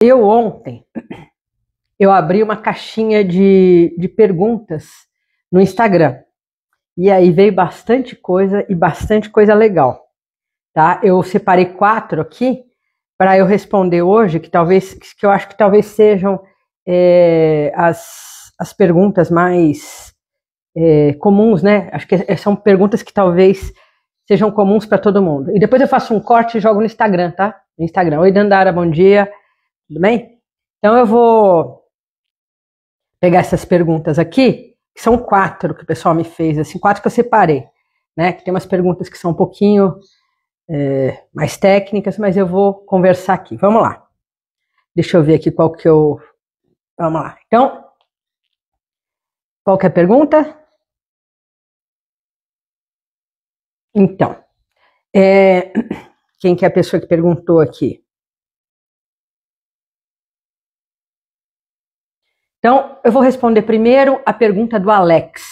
Ontem eu abri uma caixinha de perguntas no Instagram. E aí veio bastante coisa e bastante coisa legal. Tá? Eu separei 4 aqui para eu responder hoje, que eu acho que talvez sejam as perguntas mais comuns, né? Acho que são perguntas que talvez sejam comuns para todo mundo. E depois eu faço um corte e jogo no Instagram, tá? No Instagram. Oi, Dandara, bom dia. Tudo bem? Então eu vou pegar essas perguntas aqui, que são 4 que o pessoal me fez, assim, 4 que eu separei, né? Que tem umas perguntas que são um pouquinho mais técnicas, mas eu vou conversar aqui. Vamos lá. Deixa eu ver aqui qual que eu... Vamos lá. Então, qual que é a pergunta? Então, quem que é a pessoa que perguntou aqui? Então, eu vou responder primeiro a pergunta do Alex.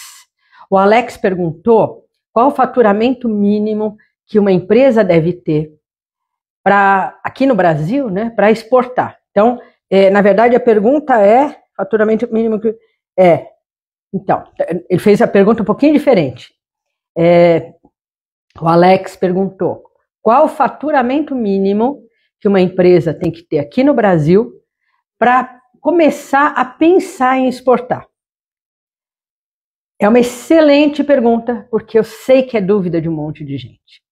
O Alex perguntou qual o faturamento mínimo que uma empresa deve ter aqui no Brasil, né, para exportar. Então, na verdade, a pergunta é faturamento mínimo que Então, ele fez a pergunta um pouquinho diferente. O Alex perguntou qual o faturamento mínimo que uma empresa tem que ter aqui no Brasil para começar a pensar em exportar. É uma excelente pergunta, porque eu sei que é dúvida de um monte de gente.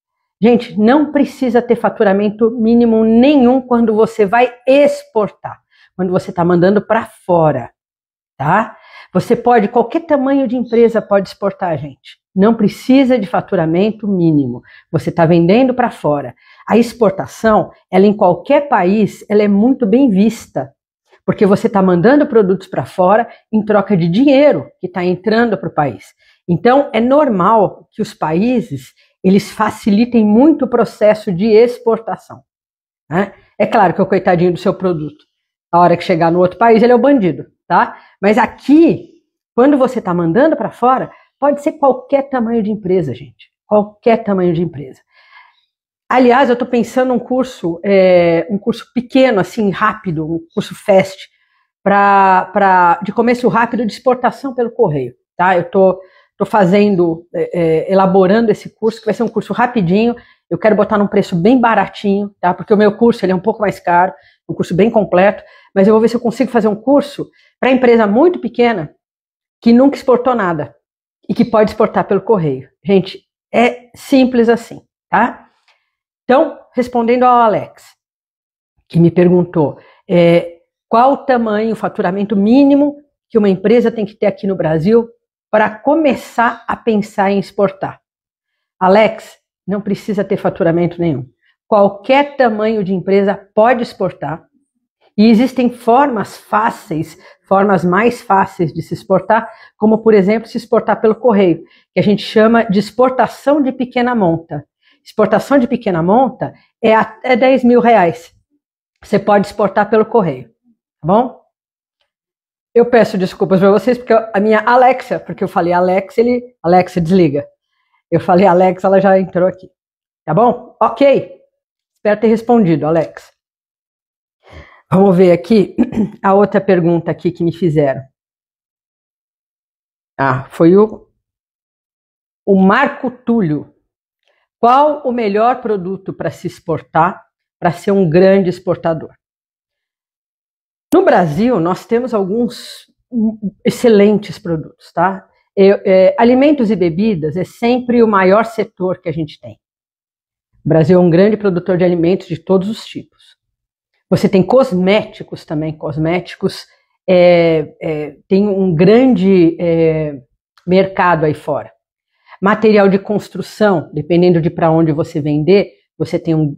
Gente, não precisa ter faturamento mínimo nenhum quando você vai exportar, quando você está mandando para fora, tá? Você pode, qualquer tamanho de empresa pode exportar, gente. Não precisa de faturamento mínimo. Você está vendendo para fora. A exportação, ela em qualquer país, ela é muito bem vista, porque você está mandando produtos para fora em troca de dinheiro que está entrando para o país. Então, é normal que os países eles facilitem muito o processo de exportação, né? É claro que o coitadinho do seu produto, a hora que chegar no outro país, ele é o bandido, tá? Mas aqui, quando você está mandando para fora, pode ser qualquer tamanho de empresa, gente. Qualquer tamanho de empresa. Aliás, eu estou pensando um curso pequeno, assim, rápido, um curso fast, de começo rápido de exportação pelo correio, tá? Eu estou fazendo, elaborando esse curso, que vai ser um curso rapidinho. Eu quero botar num preço bem baratinho, tá? Porque o meu curso ele é um pouco mais caro, um curso bem completo, mas eu vou ver se eu consigo fazer um curso para empresa muito pequena que nunca exportou nada e que pode exportar pelo correio. Gente, é simples assim, tá? Então, respondendo ao Alex, que me perguntou qual o tamanho, o faturamento mínimo que uma empresa tem que ter aqui no Brasil para começar a pensar em exportar. Alex, não precisa ter faturamento nenhum. Qualquer tamanho de empresa pode exportar. E existem formas fáceis, formas mais fáceis de se exportar, como, por exemplo, se exportar pelo correio, que a gente chama de exportação de pequena monta. Exportação de pequena monta é até R$10.000. Você pode exportar pelo correio, tá bom? Eu peço desculpas para vocês, porque a minha Alexa, porque eu falei Alexa, Alexa, desliga. Eu falei Alexa, ela já entrou aqui. Tá bom? Ok. Espero ter respondido, Alex. Vamos ver aqui a outra pergunta aqui que me fizeram. Foi o Marco Túlio. Qual o melhor produto para se exportar, para ser um grande exportador? No Brasil, nós temos alguns excelentes produtos, tá? Alimentos e bebidas é sempre o maior setor que a gente tem. O Brasil é um grande produtor de alimentos de todos os tipos. Você tem cosméticos também, cosméticos tem um grande mercado aí fora. Material de construção, dependendo de para onde você vender, você tem um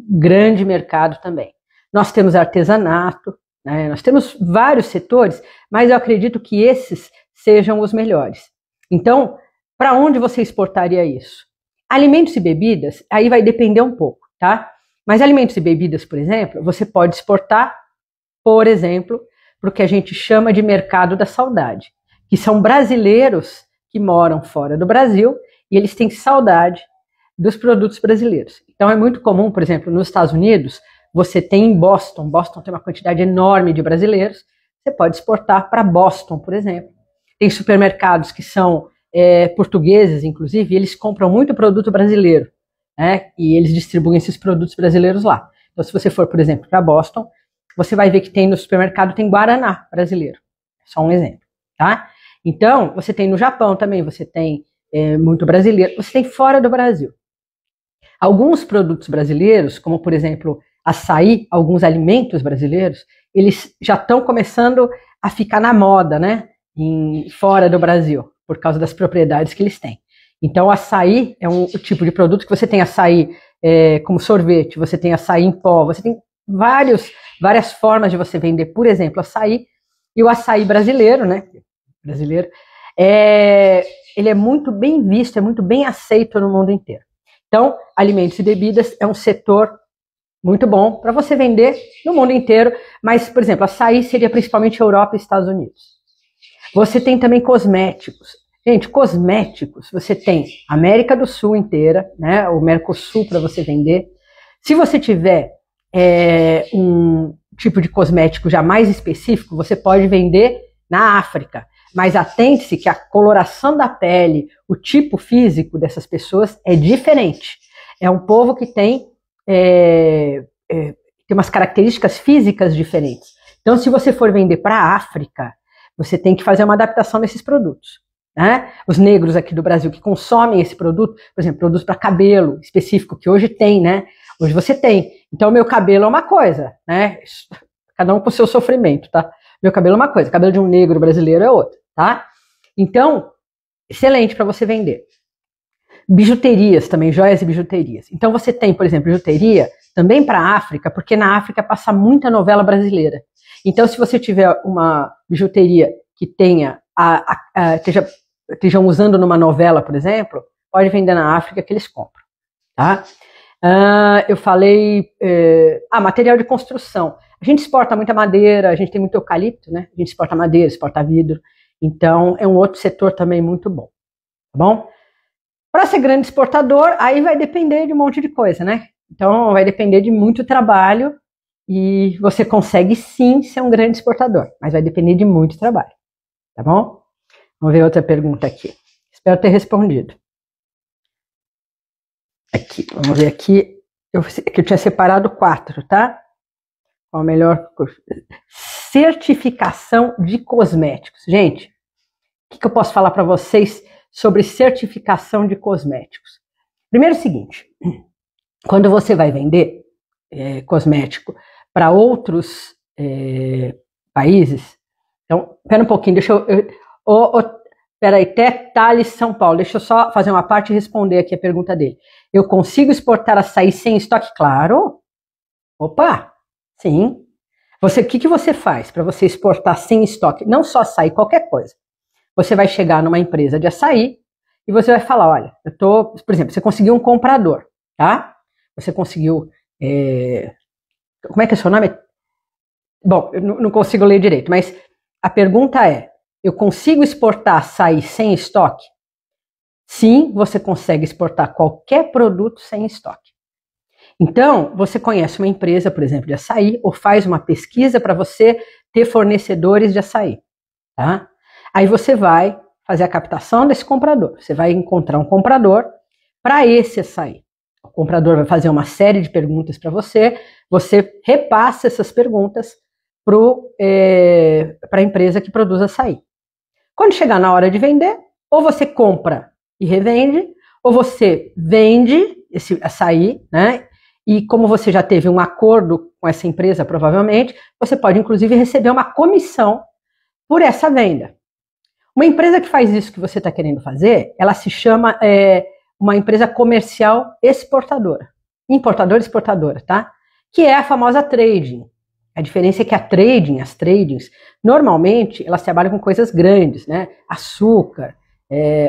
grande mercado também. Nós temos artesanato, né? Nós temos vários setores, mas eu acredito que esses sejam os melhores. Então, para onde você exportaria isso? Alimentos e bebidas, aí vai depender um pouco, tá? Mas alimentos e bebidas, por exemplo, você pode exportar, por exemplo, para o que a gente chama de mercado da saudade, que são brasileiros que moram fora do Brasil e eles têm saudade dos produtos brasileiros. Então é muito comum, por exemplo, nos Estados Unidos, você tem em Boston. Boston tem uma quantidade enorme de brasileiros. Você pode exportar para Boston, por exemplo. Tem supermercados que são portugueses, inclusive, e eles compram muito produto brasileiro, né? E eles distribuem esses produtos brasileiros lá. Então, se você for, por exemplo, para Boston, você vai ver que tem no supermercado, tem Guaraná brasileiro. Só um exemplo, tá? Então, você tem no Japão também, você tem muito brasileiro, você tem fora do Brasil. Alguns produtos brasileiros, como por exemplo, açaí, alguns alimentos brasileiros, eles já estão começando a ficar na moda, né? Fora do Brasil, por causa das propriedades que eles têm. Então, açaí é um tipo de produto que você tem açaí como sorvete, você tem açaí em pó, você tem várias formas de você vender, por exemplo, açaí. E o açaí brasileiro, né? Brasileiro, ele é muito bem visto, é muito bem aceito no mundo inteiro. Então, alimentos e bebidas é um setor muito bom para você vender no mundo inteiro, mas, por exemplo, açaí seria principalmente Europa e Estados Unidos. Você tem também cosméticos. Gente, cosméticos, você tem América do Sul inteira, né? O Mercosul para você vender. Se você tiver um tipo de cosmético já mais específico, você pode vender na África. Mas atente-se que a coloração da pele, o tipo físico dessas pessoas é diferente. É um povo que tem umas características físicas diferentes. Então, se você for vender para a África, você tem que fazer uma adaptação desses produtos, né? Os negros aqui do Brasil que consomem esse produto, por exemplo, produtos para cabelo específico, que hoje tem, né? Hoje você tem. Então, o meu cabelo é uma coisa, né? Cada um com o seu sofrimento, tá? Meu cabelo é uma coisa, o cabelo de um negro brasileiro é outra, tá? Então, excelente para você vender. Bijuterias também, joias e bijuterias. Então, você tem, por exemplo, bijuteria também para a África, porque na África passa muita novela brasileira. Então, se você tiver uma bijuteria que estejam usando numa novela, por exemplo, pode vender na África que eles compram, tá? Eu falei, material de construção. A gente exporta muita madeira, a gente tem muito eucalipto, né? A gente exporta madeira, exporta vidro. Então, é um outro setor também muito bom, tá bom? Para ser grande exportador, aí vai depender de um monte de coisa, né? Então, vai depender de muito trabalho e você consegue sim ser um grande exportador, mas vai depender de muito trabalho, tá bom? Vamos ver outra pergunta aqui. Espero ter respondido. Aqui, vamos ver aqui. Eu tinha separado 4, tá? Qual a melhor? Certificação de cosméticos. Gente, o que eu posso falar para vocês sobre certificação de cosméticos? Primeiro é o seguinte, quando você vai vender cosmético para outros países, então, espera um pouquinho, deixa peraí, Thales São Paulo, deixa eu só fazer uma parte e responder aqui a pergunta dele. Eu consigo exportar açaí sem estoque? Claro. Opa, sim. O que você faz para você exportar sem estoque? Não só açaí, qualquer coisa. Você vai chegar numa empresa de açaí e você vai falar, olha, por exemplo, você conseguiu um comprador, tá? Você conseguiu, como é que é o seu nome? Bom, eu não consigo ler direito, mas a pergunta é, eu consigo exportar açaí sem estoque? Sim, você consegue exportar qualquer produto sem estoque. Então, você conhece uma empresa, por exemplo, de açaí, ou faz uma pesquisa para você ter fornecedores de açaí, tá? Aí você vai fazer a captação desse comprador. Você vai encontrar um comprador para esse açaí. O comprador vai fazer uma série de perguntas para você repassa essas perguntas para a empresa que produz açaí. Quando chegar na hora de vender, ou você compra e revende, ou você vende esse açaí, né? E como você já teve um acordo com essa empresa, provavelmente, você pode inclusive receber uma comissão por essa venda. Uma empresa que faz isso que você está querendo fazer, ela se chama uma empresa comercial exportadora. Importadora e exportadora, tá? Que é a famosa trading. A diferença é que as tradings, normalmente, elas trabalham com coisas grandes, né? Açúcar,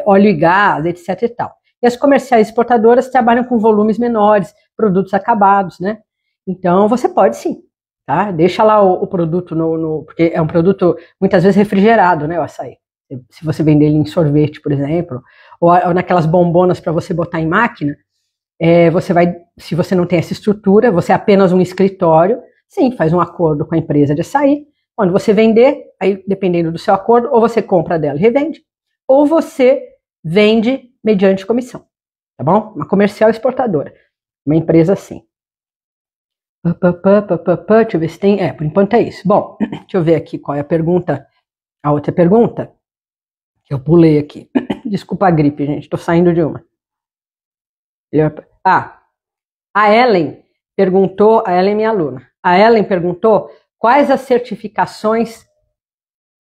óleo e gás, etc e tal. E as comerciais exportadoras trabalham com volumes menores, produtos acabados, né? Então, você pode sim, tá? Deixa lá o produto porque é um produto, muitas vezes, refrigerado, né? O açaí. Se você vender ele em sorvete, por exemplo, ou naquelas bombonas para você botar em máquina, Se você não tem essa estrutura, você é apenas um escritório, sim, faz um acordo com a empresa de açaí. Quando você vender, aí dependendo do seu acordo, ou você compra dela e revende, ou você vende mediante comissão, tá bom? Uma comercial exportadora, uma empresa assim. Deixa eu ver se tem. Por enquanto é isso. Bom, deixa eu ver aqui qual é a pergunta. A outra pergunta, que eu pulei aqui. Desculpa a gripe, gente, tô saindo de uma. A Ellen perguntou, a Ellen é minha aluna, a Ellen perguntou quais as certificações,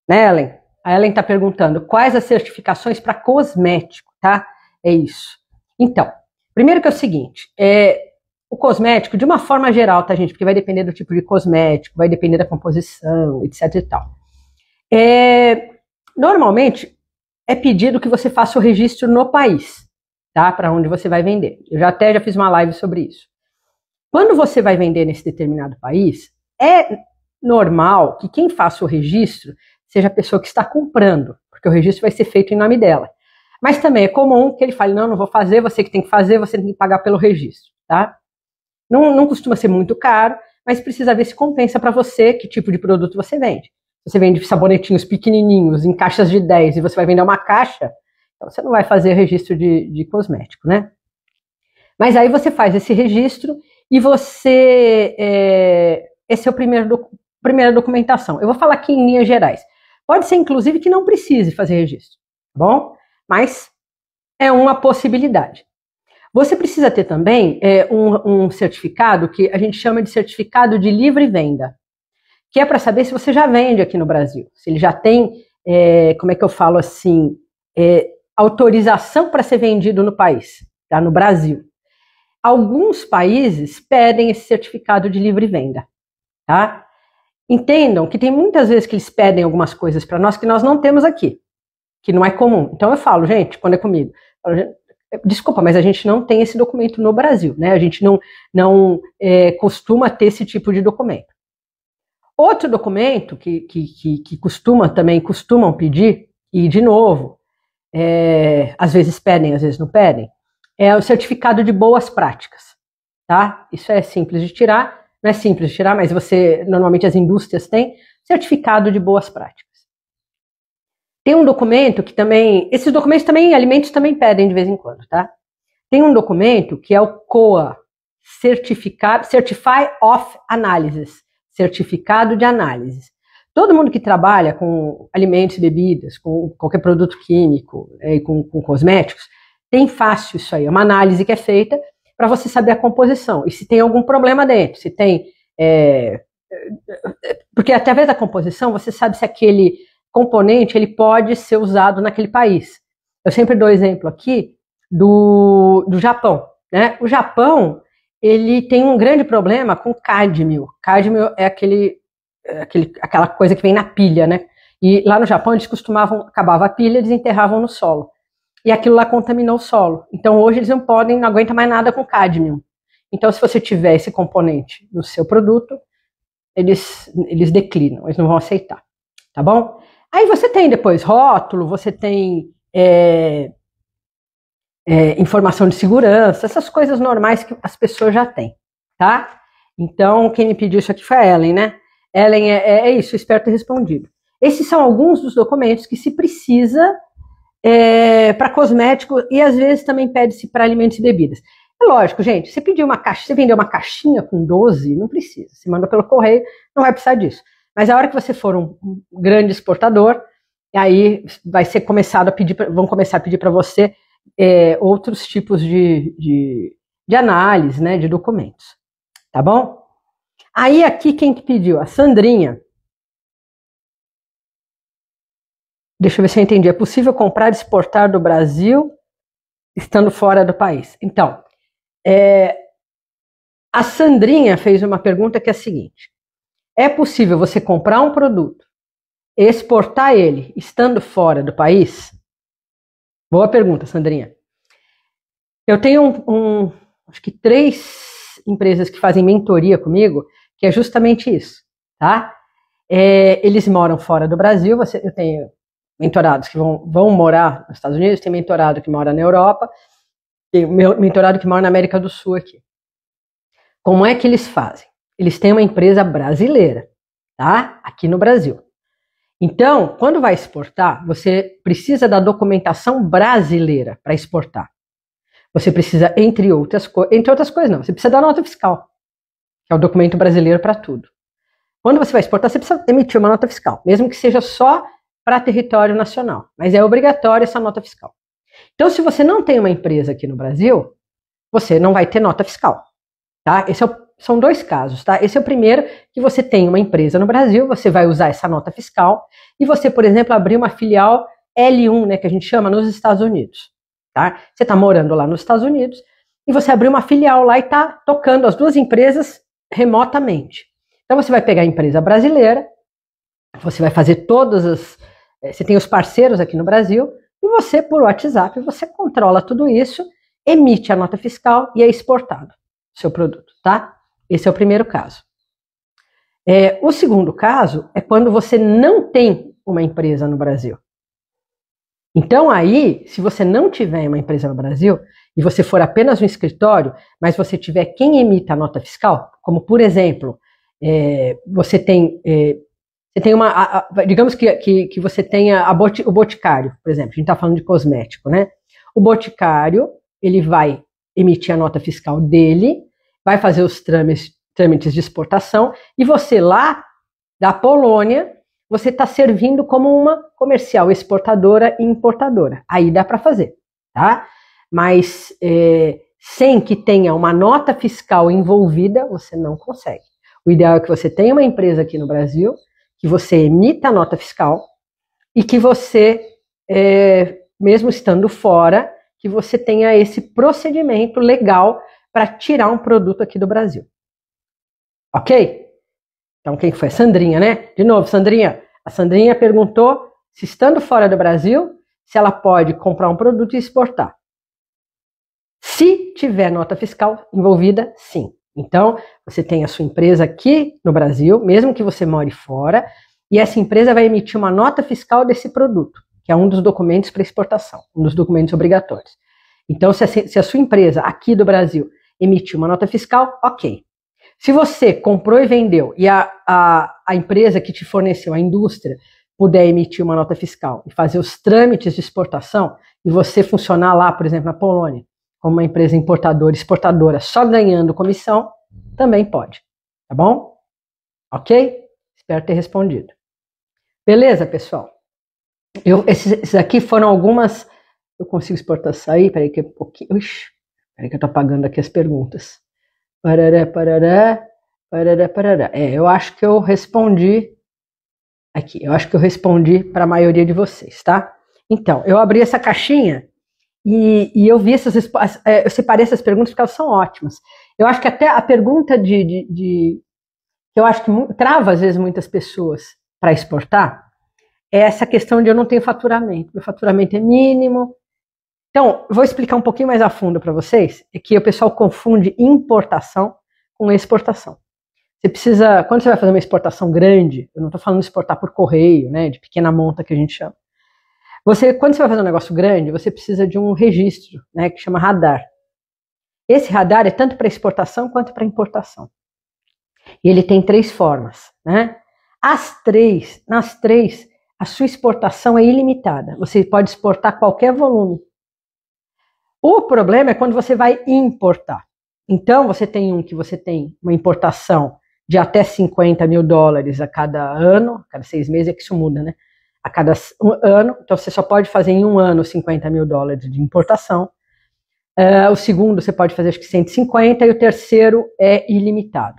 né, Ellen? A Ellen está perguntando quais as certificações para cosmético, tá? É isso. Então, primeiro que é o seguinte, o cosmético, de uma forma geral, tá, gente? Porque vai depender do tipo de cosmético, vai depender da composição, etc e tal. Normalmente, é pedido que você faça o registro no país, tá? Para onde você vai vender. Eu já fiz uma live sobre isso. Quando você vai vender nesse determinado país, é normal que quem faça o registro seja a pessoa que está comprando, porque o registro vai ser feito em nome dela. Mas também é comum que ele fale, não vou fazer, você que tem que fazer, você tem que pagar pelo registro, tá? Não costuma ser muito caro, mas precisa ver se compensa para você, que tipo de produto você vende. Se você vende sabonetinhos pequenininhos, em caixas de 10, e você vai vender uma caixa, então você não vai fazer registro de cosmético, né? Mas aí você faz esse registro e você... esse é a primeira documentação. Eu vou falar aqui em linhas gerais. Pode ser, inclusive, que não precise fazer registro, tá bom? Mas é uma possibilidade. Você precisa ter também um certificado que a gente chama de certificado de livre venda, que é para saber se você já vende aqui no Brasil, se ele já tem, como é que eu falo assim, autorização para ser vendido no país, tá? No Brasil. Alguns países pedem esse certificado de livre venda, tá? Entendam que tem muitas vezes que eles pedem algumas coisas para nós que nós não temos aqui, que não é comum. Então eu falo, gente, quando é comigo, eu falo, desculpa, mas a gente não tem esse documento no Brasil, né? A gente não costuma ter esse tipo de documento. Outro documento que costumam pedir, e de novo, às vezes pedem, às vezes não pedem, é o certificado de boas práticas, tá? Isso é simples de tirar, não é simples de tirar, mas normalmente as indústrias têm certificado de boas práticas. Tem um documento que também, esses documentos também, alimentos também pedem de vez em quando, tá? Tem um documento que é o COA, Certify of Analysis, certificado de análise. Todo mundo que trabalha com alimentos e bebidas, com qualquer produto químico, com cosméticos, tem fácil isso aí, é uma análise que é feita para você saber a composição, e se tem algum problema dentro, se tem... porque através da composição você sabe se aquele componente ele pode ser usado naquele país. Eu sempre dou exemplo aqui do Japão, né? O Japão, ele tem um grande problema com cádmio. Cádmio é aquela coisa que vem na pilha, né? E lá no Japão eles acabava a pilha, eles enterravam no solo. E aquilo lá contaminou o solo. Então hoje eles não aguentam mais nada com cádmio. Então se você tiver esse componente no seu produto, eles declinam, eles não vão aceitar, tá bom? Aí você tem depois rótulo, você tem informação de segurança, essas coisas normais que as pessoas já têm, tá? Então, quem me pediu isso aqui foi a Ellen, né? Ellen, é isso, espero ter respondido. Esses são alguns dos documentos que se precisa para cosmético e às vezes também pede-se para alimentos e bebidas. É lógico, gente, você vendeu uma caixinha com 12, não precisa. Se manda pelo correio, não vai precisar disso. Mas a hora que você for um grande exportador, aí vão começar a pedir para você outros tipos de análise, né, de documentos. Tá bom? Aí aqui quem que pediu? A Sandrinha. Deixa eu ver se eu entendi. É possível comprar e exportar do Brasil estando fora do país? Então, a Sandrinha fez uma pergunta que é a seguinte: é possível você comprar um produto e exportar ele estando fora do país? Boa pergunta, Sandrinha. Eu tenho acho que 3 empresas que fazem mentoria comigo, que é justamente isso, tá? Eles moram fora do Brasil, eu tenho mentorados que vão morar nos Estados Unidos, tem mentorado que mora na Europa, Tem meu mentorado que mora na América do Sul aqui. Como é que eles fazem? Eles têm uma empresa brasileira, tá? Aqui no Brasil. Então, quando vai exportar, você precisa da documentação brasileira para exportar. Você precisa, entre outras coisas não, você precisa da nota fiscal, que é o documento brasileiro para tudo. Quando você vai exportar, você precisa emitir uma nota fiscal, mesmo que seja só para território nacional, mas é obrigatória essa nota fiscal. Então, se você não tem uma empresa aqui no Brasil, você não vai ter nota fiscal, tá? São dois casos, tá? Esse é o primeiro, que você tem uma empresa no Brasil, você vai usar essa nota fiscal, e você, por exemplo, abrir uma filial L1, né, que a gente chama, nos Estados Unidos, tá? Você está morando lá nos Estados Unidos, e você abriu uma filial lá e está tocando as duas empresas remotamente. Então, você vai pegar a empresa brasileira, você vai fazer você tem os parceiros aqui no Brasil, e você, por WhatsApp, você controla tudo isso, emite a nota fiscal e é exportado o seu produto, tá? Esse é o primeiro caso. O segundo caso é quando você não tem uma empresa no Brasil. Então aí, se você não tiver uma empresa no Brasil, e você for apenas um escritório, mas você tiver quem emita a nota fiscal, como por exemplo, você tem digamos que você tenha o boticário, por exemplo, a gente está falando de cosmético, né? O boticário, ele vai emitir a nota fiscal dele, vai fazer os trâmites de exportação, e você lá, da Polônia, você está servindo como uma comercial exportadora e importadora. Aí dá para fazer, tá? Mas sem que tenha uma nota fiscal envolvida, você não consegue. O ideal é que você tenha uma empresa aqui no Brasil, que você emita a nota fiscal e que você, mesmo estando fora, que você tenha esse procedimento legal para tirar um produto aqui do Brasil. Ok? Então, quem foi? Sandrinha, né? De novo, Sandrinha. A Sandrinha perguntou se, estando fora do Brasil, se ela pode comprar um produto e exportar. Se tiver nota fiscal envolvida, sim. Então, você tem a sua empresa aqui no Brasil, mesmo que você more fora, e essa empresa vai emitir uma nota fiscal desse produto, que é um dos documentos para exportação, um dos documentos obrigatórios. Então, se a sua empresa aqui do Brasil emitir uma nota fiscal, ok. Se você comprou e vendeu e a empresa que te forneceu, a indústria, puder emitir uma nota fiscal e fazer os trâmites de exportação, e você funcionar lá, por exemplo, na Polônia, como uma empresa importadora, exportadora, só ganhando comissão, também pode. Tá bom? Ok? Espero ter respondido. Beleza, pessoal? Esses aqui foram algumas... Eu consigo exportar sair? Peraí que é um pouquinho... Ixi, peraí que eu tô apagando aqui as perguntas. Parará, parará, parará, parará. Eu acho que eu respondi... Aqui, eu acho que eu respondi para a maioria de vocês, tá? Então, eu abri essa caixinha e eu vi eu separei essas perguntas porque elas são ótimas. Eu acho que até a pergunta que eu acho que trava às vezes muitas pessoas para exportar é essa questão de eu não tenho faturamento. Meu faturamento é mínimo. Então, eu vou explicar um pouquinho mais a fundo para vocês, é que o pessoal confunde importação com exportação. Você precisa, quando você vai fazer uma exportação grande, eu não estou falando de exportar por correio, né, de pequena monta que a gente chama. Quando você vai fazer um negócio grande, você precisa de um registro, né, que chama radar. Esse radar é tanto para exportação quanto para importação. E ele tem 3 formas, né? Nas três, a sua exportação é ilimitada. Você pode exportar qualquer volume. O problema é quando você vai importar. Então, você tem que você tem uma importação de até $50 mil a cada ano, a cada 6 meses, é que isso muda, né? A cada ano, então você só pode fazer em um ano $50 mil de importação. O segundo você pode fazer acho que 150 e o terceiro é ilimitado.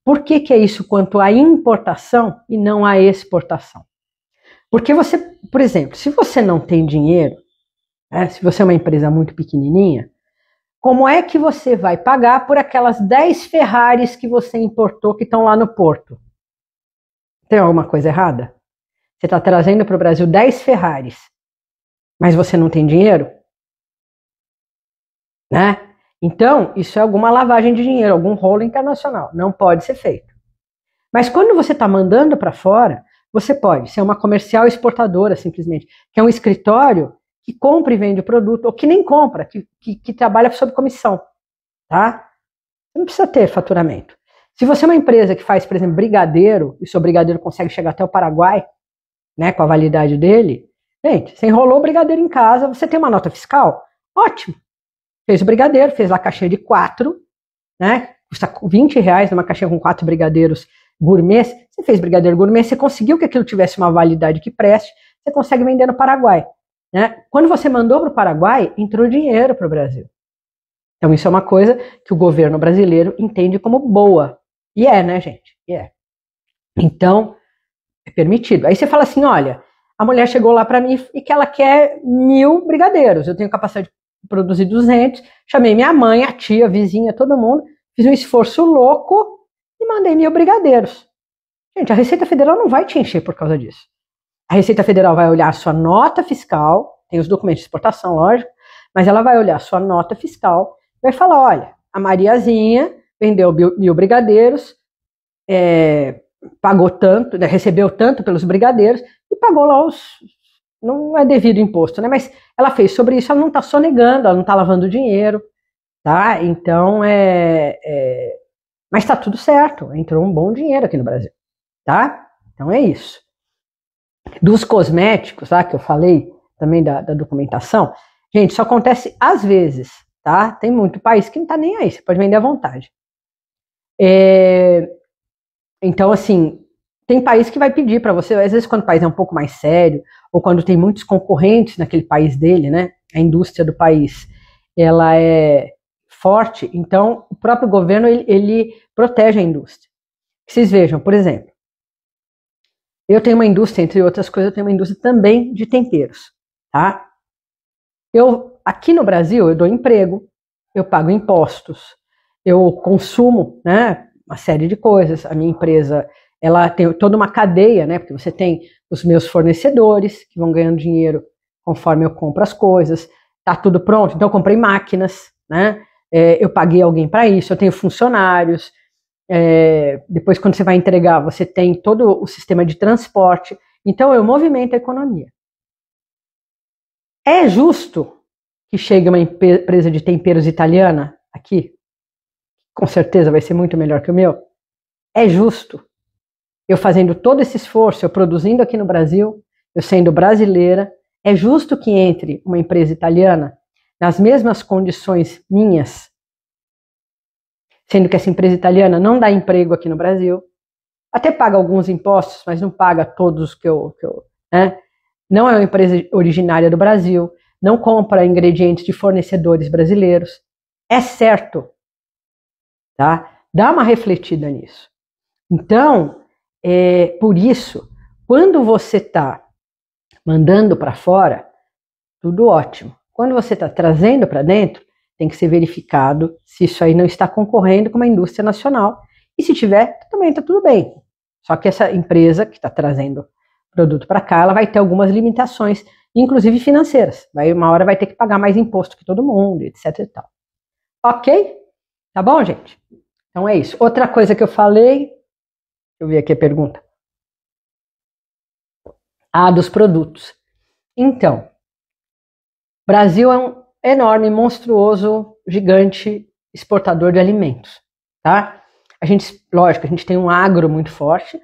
Por que é isso quanto à importação e não à exportação? Porque você, por exemplo, se você não tem dinheiro, se você é uma empresa muito pequenininha, como é que você vai pagar por aquelas 10 Ferraris que você importou que estão lá no porto? Tem alguma coisa errada? Você está trazendo para o Brasil 10 Ferraris, mas você não tem dinheiro? Né? Então, isso é alguma lavagem de dinheiro, algum rolo internacional. Não pode ser feito. Mas quando você está mandando para fora, você pode ser uma comercial exportadora, simplesmente, que é um escritório que compra e vende o produto, ou que nem compra, que trabalha sob comissão, tá? Você não precisa ter faturamento. Se você é uma empresa que faz, por exemplo, brigadeiro, e seu brigadeiro consegue chegar até o Paraguai, né, com a validade dele, gente, você enrolou o brigadeiro em casa, você tem uma nota fiscal? Ótimo. Fez o brigadeiro, fez lá a caixinha de 4, né? Custa R$20 numa caixinha com 4 brigadeiros gourmet. Você fez brigadeiro gourmet, você conseguiu que aquilo tivesse uma validade que preste, você consegue vender no Paraguai, né? Quando você mandou para o Paraguai, entrou dinheiro para o Brasil. Então isso é uma coisa que o governo brasileiro entende como boa. E é, né, gente? E é. Então, é permitido. Aí você fala assim, olha, a mulher chegou lá para mim e que ela quer 1000 brigadeiros. Eu tenho capacidade de produzir 200. Chamei minha mãe, a tia, a vizinha, todo mundo. Fiz um esforço louco e mandei 1000 brigadeiros. Gente, a Receita Federal não vai te encher por causa disso. A Receita Federal vai olhar a sua nota fiscal, tem os documentos de exportação, lógico, mas ela vai olhar a sua nota fiscal e vai falar, olha, a Mariazinha vendeu 1000 brigadeiros, pagou tanto, né, recebeu tanto pelos brigadeiros e pagou lá não é devido imposto, né? Mas ela fez sobre isso, ela não está sonegando, ela não está lavando dinheiro, tá? Então, mas está tudo certo, entrou um bom dinheiro aqui no Brasil, tá? Então é isso. Dos cosméticos, tá, que eu falei também da documentação, gente, isso acontece às vezes, tá? Tem muito país que não está nem aí, você pode vender à vontade. Então, assim, tem país que vai pedir para você, às vezes quando o país é um pouco mais sério, ou quando tem muitos concorrentes naquele país dele, né, a indústria do país, ela é forte, então o próprio governo, ele protege a indústria. Vocês vejam, por exemplo, eu tenho uma indústria, entre outras coisas, eu tenho uma indústria também de temperos, tá? Aqui no Brasil, eu dou emprego, eu pago impostos, eu consumo, né, uma série de coisas. A minha empresa, ela tem toda uma cadeia, né, porque você tem os meus fornecedores que vão ganhando dinheiro conforme eu compro as coisas, tá tudo pronto, então eu comprei máquinas, né, eu paguei alguém para isso, eu tenho funcionários, depois quando você vai entregar, você tem todo o sistema de transporte, então eu movimento a economia. É justo que chegue uma empresa de temperos italiana aqui? Com certeza vai ser muito melhor que o meu. É justo. Eu fazendo todo esse esforço, eu produzindo aqui no Brasil, eu sendo brasileira, é justo que entre uma empresa italiana nas mesmas condições minhas, sendo que essa empresa italiana não dá emprego aqui no Brasil, até paga alguns impostos, mas não paga todos que né? Não é uma empresa originária do Brasil, não compra ingredientes de fornecedores brasileiros. É certo, tá? Dá uma refletida nisso. Então, por isso, quando você está mandando para fora, tudo ótimo. Quando você está trazendo para dentro, tem que ser verificado se isso aí não está concorrendo com uma indústria nacional. E se tiver, também está tudo bem. Só que essa empresa que está trazendo produto para cá, ela vai ter algumas limitações, inclusive financeiras. Uma hora vai ter que pagar mais imposto que todo mundo, etc e tal. Ok? Tá bom, gente? Então é isso. Outra coisa que eu falei, deixa eu ver aqui a pergunta. Dos produtos. Então, Brasil é um enorme, monstruoso, gigante exportador de alimentos, tá? Lógico, a gente tem um agro muito forte,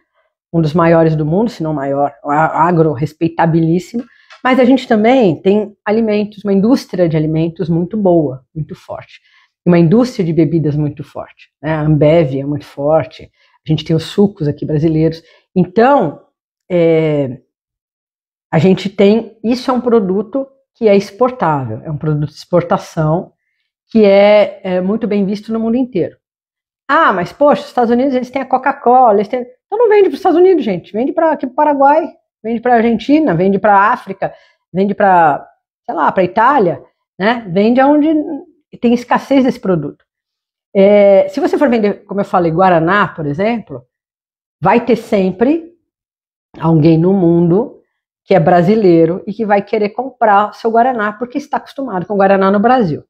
um dos maiores do mundo, se não maior, um agro respeitabilíssimo, mas a gente também tem alimentos, uma indústria de alimentos muito boa, muito forte. Uma indústria de bebidas muito forte, né? A Ambev é muito forte, a gente tem os sucos aqui brasileiros. Então, a gente tem, isso é um produto que é exportável, é um produto de exportação que é muito bem visto no mundo inteiro. Mas poxa, os Estados Unidos, eles têm a Coca-Cola, então não vende para os Estados Unidos, gente, vende para aqui para o Paraguai, vende para a Argentina, vende para a África, vende para, sei lá, para a Itália, né? Vende aonde tem escassez desse produto. Se você for vender, como eu falei, Guaraná, por exemplo, vai ter sempre alguém no mundo que é brasileiro e que vai querer comprar seu Guaraná porque está acostumado com o Guaraná no Brasil,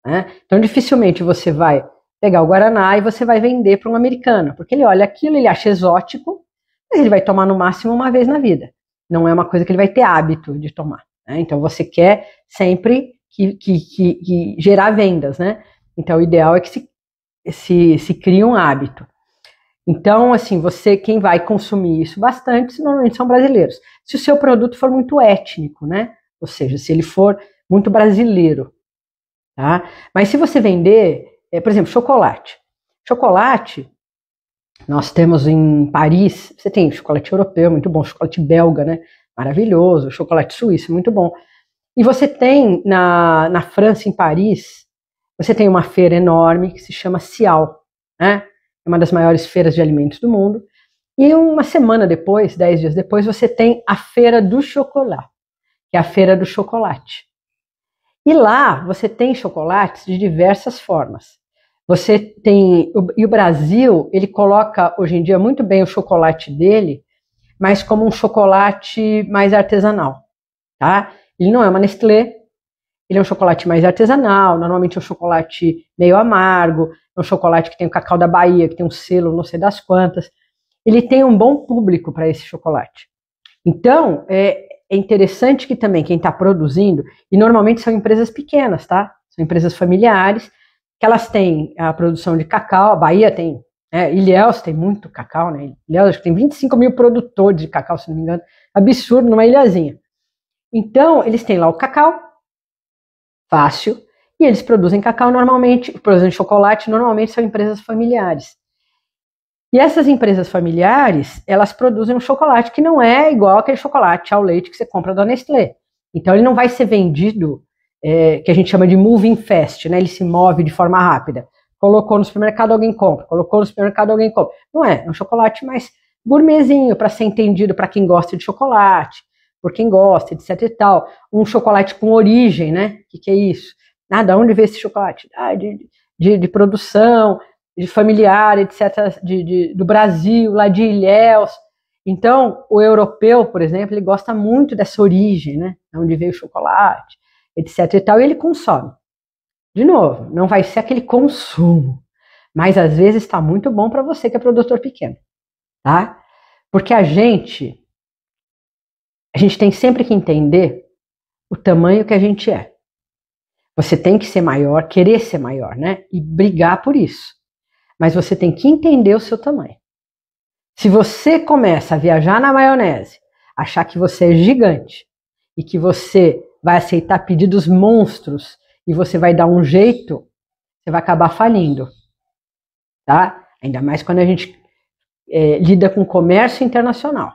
né? Então dificilmente você vai pegar o Guaraná e você vai vender para um americano, porque ele olha aquilo, ele acha exótico, mas ele vai tomar no máximo uma vez na vida. Não é uma coisa que ele vai ter hábito de tomar, né? né? Então você quer sempre que gerar vendas, né? Então o ideal é que se crie um hábito. Então, assim, quem vai consumir isso bastante, normalmente são brasileiros. Se o seu produto for muito étnico, né? Ou seja, se ele for muito brasileiro, tá? Mas se você vender, por exemplo, chocolate. Chocolate, nós temos em Paris, você tem chocolate europeu, muito bom, chocolate belga, né? Maravilhoso, chocolate suíço, muito bom. E você tem na França, em Paris, você tem uma feira enorme que se chama Cial, né? É uma das maiores feiras de alimentos do mundo. E uma semana depois, 10 dias depois, você tem a Feira do Chocolat, que é a Feira do Chocolate. E lá você tem chocolates de diversas formas. Você tem, e o Brasil, ele coloca hoje em dia muito bem o chocolate dele, mas como um chocolate mais artesanal, tá? Ele não é uma Nestlé, ele é um chocolate mais artesanal, normalmente é um chocolate meio amargo, é um chocolate que tem o cacau da Bahia, que tem um selo não sei das quantas. Ele tem um bom público para esse chocolate. Então, é interessante que também quem está produzindo, e normalmente são empresas pequenas, tá? São empresas familiares, que elas têm a produção de cacau, a Bahia tem, Ilhéus tem muito cacau, né? Ilhéus acho que tem 25 mil produtores de cacau, se não me engano, absurdo, numa ilhazinha. Então, eles têm lá o cacau, fácil, e eles produzem cacau normalmente, produzem chocolate, normalmente são empresas familiares. E essas empresas familiares, elas produzem um chocolate que não é igual aquele chocolate ao leite que você compra da Nestlé. Então ele não vai ser vendido, que a gente chama de moving fast, né? Ele se move de forma rápida. Colocou no supermercado, alguém compra. Colocou no supermercado, alguém compra. Não é, é um chocolate mais gourmetzinho, para ser entendido para quem gosta de chocolate, por quem gosta, etc e tal. Um chocolate com origem, né? O que é isso? De onde veio esse chocolate? De produção, de familiar, etc., do Brasil, lá de Ilhéus. Então, o europeu, por exemplo, ele gosta muito dessa origem, né? De onde veio o chocolate, etc. e tal, e ele consome. De novo, não vai ser aquele consumo, mas às vezes está muito bom para você que é produtor pequeno, tá? Porque a gente tem sempre que entender o tamanho que a gente é. Você tem que ser maior, querer ser maior, né? E brigar por isso. Mas você tem que entender o seu tamanho. Se você começa a viajar na maionese, achar que você é gigante e que você vai aceitar pedidos monstros e você vai dar um jeito, você vai acabar falindo, tá? Ainda mais quando a gente lida com comércio internacional,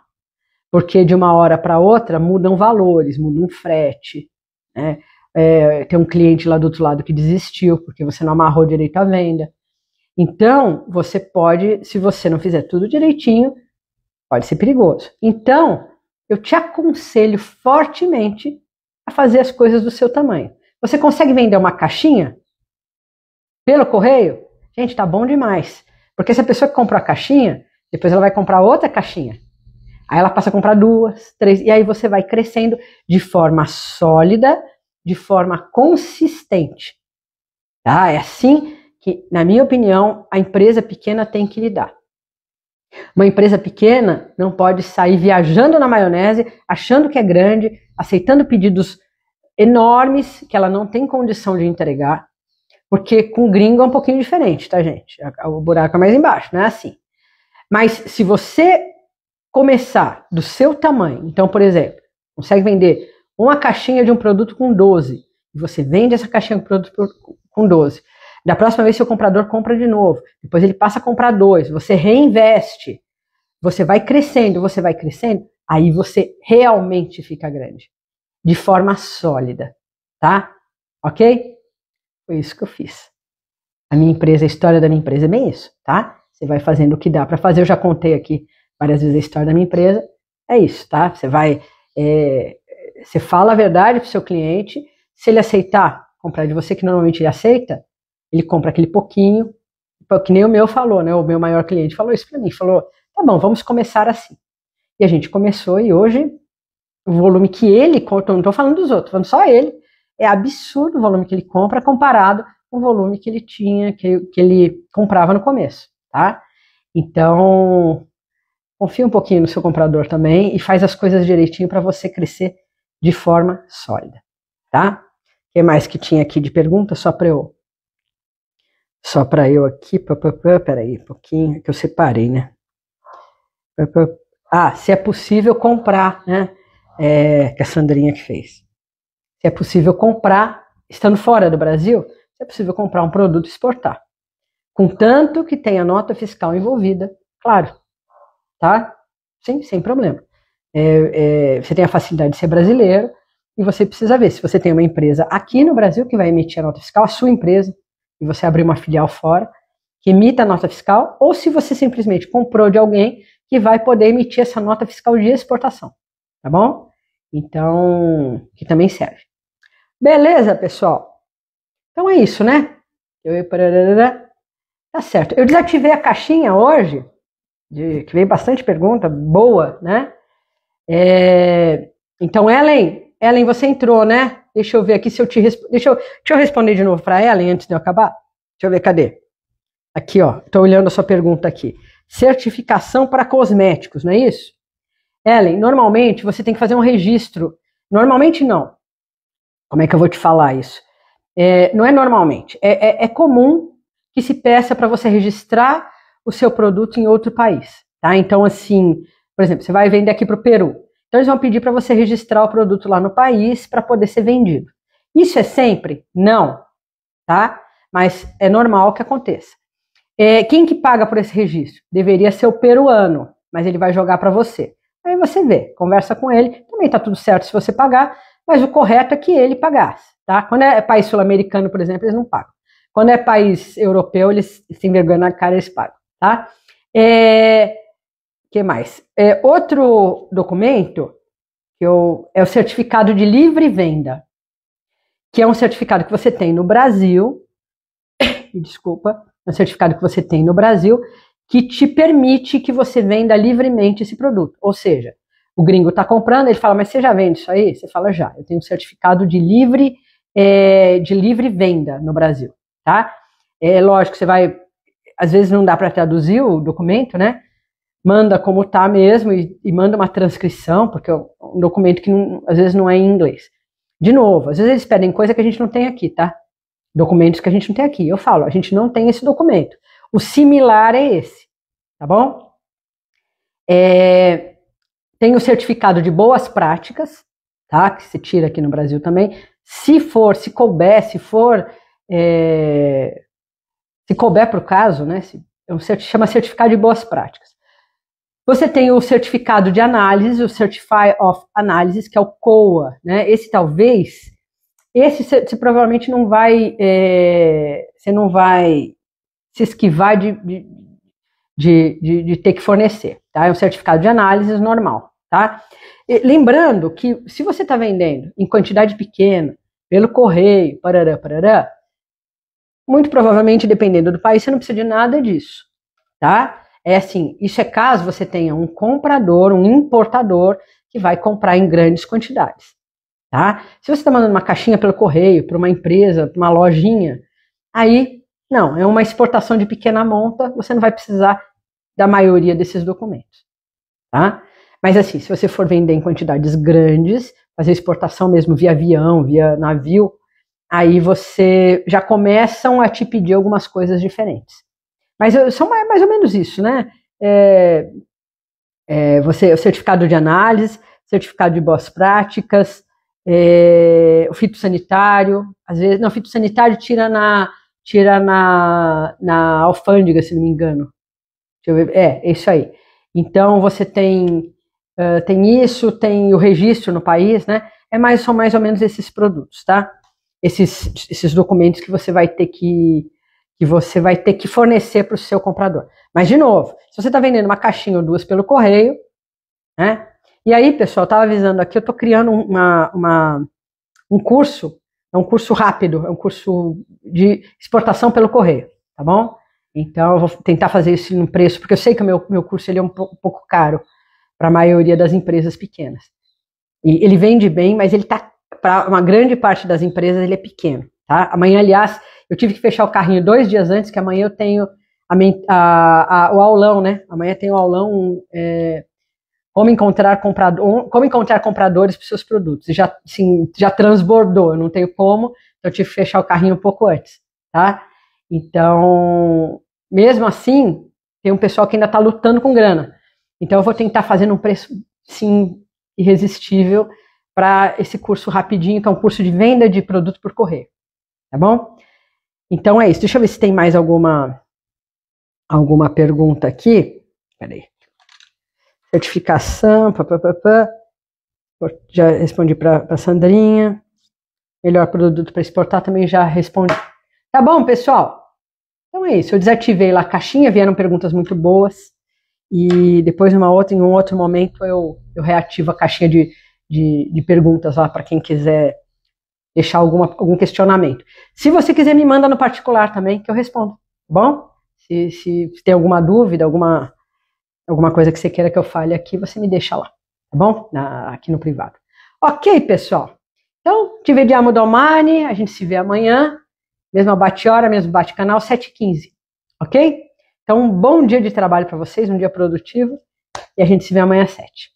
porque de uma hora para outra mudam valores, muda um frete, né? Tem um cliente lá do outro lado que desistiu porque você não amarrou direito a venda. Então, você pode, se você não fizer tudo direitinho, pode ser perigoso. Então, eu te aconselho fortemente a fazer as coisas do seu tamanho. Você consegue vender uma caixinha pelo correio? Gente, tá bom demais. Porque se a pessoa que comprou a caixinha, depois ela vai comprar outra caixinha. Aí ela passa a comprar 2, 3, e aí você vai crescendo de forma sólida, de forma consistente. Tá? É assim que, na minha opinião, a empresa pequena tem que lidar. Uma empresa pequena não pode sair viajando na maionese, achando que é grande, aceitando pedidos enormes que ela não tem condição de entregar, porque com gringo é um pouquinho diferente, tá, gente? O buraco é mais embaixo, não é assim. Mas se você começar do seu tamanho, então, por exemplo, consegue vender uma caixinha de um produto com 12, e você vende essa caixinha de produto com 12, da próxima vez seu comprador compra de novo, depois ele passa a comprar 2, você reinveste, você vai crescendo, aí você realmente fica grande, de forma sólida, tá? Ok? Foi isso que eu fiz. A minha empresa, a história da minha empresa é bem isso, tá? Você vai fazendo o que dá para fazer, eu já contei aqui várias vezes a história da minha empresa, é isso, tá? Você vai, você fala a verdade pro seu cliente, se ele aceitar comprar de você, que normalmente ele aceita, ele compra aquele pouquinho, que nem o meu falou, né? O meu maior cliente falou isso para mim, falou, tá bom, vamos começar assim. E a gente começou e hoje o volume que ele compra, não estou falando dos outros, falando só ele, é absurdo o volume que ele compra comparado com o volume que ele tinha, que ele comprava no começo, tá? Então, confia um pouquinho no seu comprador também e faz as coisas direitinho para você crescer de forma sólida, tá? O que mais que tinha aqui de pergunta? Só para eu aqui, peraí, um pouquinho, que eu separei, né? Se é possível comprar, né? Que a Sandrinha que fez. Se é possível comprar, estando fora do Brasil, se é possível comprar um produto e exportar. Contanto que tenha nota fiscal envolvida, claro, tá? Sim, sem problema. Você tem a facilidade de ser brasileiro e você precisa ver se você tem uma empresa aqui no Brasil que vai emitir a nota fiscal, a sua empresa, e você abrir uma filial fora, que emita a nota fiscal, ou se você simplesmente comprou de alguém que vai poder emitir essa nota fiscal de exportação, tá bom? Então, que também serve. Beleza, pessoal? Então é isso, né? Tá certo. Eu desativei a caixinha hoje, que veio bastante pergunta, boa, né? Então, Ellen, você entrou, né? Deixa eu ver aqui se eu te respondo. Deixa eu responder de novo para Ellen antes de eu acabar. Deixa eu ver, cadê? Aqui, ó. Estou olhando a sua pergunta aqui. Certificação para cosméticos, não é isso? Ellen, normalmente você tem que fazer um registro. Normalmente não. Como é que eu vou te falar isso? Não é normalmente. É comum que se peça para você registrar o seu produto em outro país, tá? Então, assim, por exemplo, você vai vender aqui para o Peru. Então, eles vão pedir para você registrar o produto lá no país para poder ser vendido. Isso é sempre? Não, tá? Mas é normal que aconteça. Quem que paga por esse registro? Deveria ser o peruano, mas ele vai jogar para você. Aí você vê, conversa com ele, também tá tudo certo se você pagar, mas o correto é que ele pagasse, tá? Quando é país sul-americano, por exemplo, eles não pagam. Quando é país europeu, eles se envergonham na cara, eles pagam, tá? Que mais? Outro documento é o certificado de livre venda, que é um certificado que você tem no Brasil, desculpa, é um certificado que você tem no Brasil que te permite que você venda livremente esse produto. Ou seja, o gringo está comprando, ele fala, mas você já vende isso aí? Você fala, já. Eu tenho um certificado de livre venda no Brasil, tá? Lógico, você vai, às vezes não dá para traduzir o documento, né? Manda como tá mesmo e manda uma transcrição, porque é um documento que às vezes não é em inglês. De novo, às vezes eles pedem coisa que a gente não tem aqui, tá? Documentos que a gente não tem aqui. Eu falo, a gente não tem esse documento. O similar é esse, tá bom? Tem o certificado de boas práticas, tá? Que se tira aqui no Brasil também. Se couber para o caso, né? Chama certificado de boas práticas. Você tem o certificado de análise, o Certify of Analysis, que é o COA, né? Esse você provavelmente não vai, você não vai se esquivar de ter que fornecer, tá? É um certificado de análise normal, tá? Lembrando que se você está vendendo em quantidade pequena, pelo correio, parará, muito provavelmente, dependendo do país, você não precisa de nada disso, tá? Isso é caso você tenha um comprador, um importador, que vai comprar em grandes quantidades, tá? Se você está mandando uma caixinha pelo correio, para uma empresa, para uma lojinha, aí, não, é uma exportação de pequena monta, você não vai precisar da maioria desses documentos, tá? Mas assim, se você for vender em quantidades grandes, fazer exportação mesmo via avião, via navio, aí você já começam a te pedir algumas coisas diferentes. Mas são mais ou menos isso, né? O certificado de análise, certificado de boas práticas, o fitossanitário, às vezes, não, o fitossanitário tira na alfândega, se não me engano. Deixa eu ver, é isso aí. Então você tem isso, tem o registro no país, né? São mais ou menos esses produtos, tá? Esses documentos que você vai ter que fornecer para o seu comprador. Mas, de novo, se você está vendendo uma caixinha ou duas pelo correio, né? E aí, pessoal, eu estava avisando aqui, eu estou criando um curso, é um curso rápido, é um curso de exportação pelo correio, tá bom? Então, eu vou tentar fazer isso no preço, porque eu sei que o meu curso ele é um pouco caro para a maioria das empresas pequenas. E ele vende bem, mas ele está, para uma grande parte das empresas, ele é pequeno, tá? Amanhã, aliás, eu tive que fechar o carrinho 2 dias antes, que amanhã eu tenho o aulão, né? Amanhã tem o aulão como encontrar compradores para os seus produtos. Já, assim, já transbordou, eu não tenho como, então eu tive que fechar o carrinho um pouco antes, tá? Então, mesmo assim, tem um pessoal que ainda está lutando com grana. Então eu vou tentar fazer um preço, sim, irresistível para esse curso rapidinho, que é um curso de venda de produto por correio, tá bom? Então é isso. Deixa eu ver se tem mais alguma pergunta aqui. Peraí. Certificação, já respondi para a Sandrinha. Melhor produto para exportar, também já respondi. Tá bom, pessoal? Então é isso. Eu desativei lá a caixinha, vieram perguntas muito boas. E depois, em um outro momento, eu reativo a caixinha de perguntas lá para quem quiser deixar algum questionamento. Se você quiser, me manda no particular também, que eu respondo. Tá bom? Se tem alguma dúvida, alguma coisa que você queira que eu fale aqui, você me deixa lá, tá bom? Aqui no privado. Ok, pessoal? Então, te vediamo domani, a gente se vê amanhã, mesma bate-hora, mesmo bate-canal, 7h15, ok? Então, um bom dia de trabalho para vocês, um dia produtivo, e a gente se vê amanhã às 7h.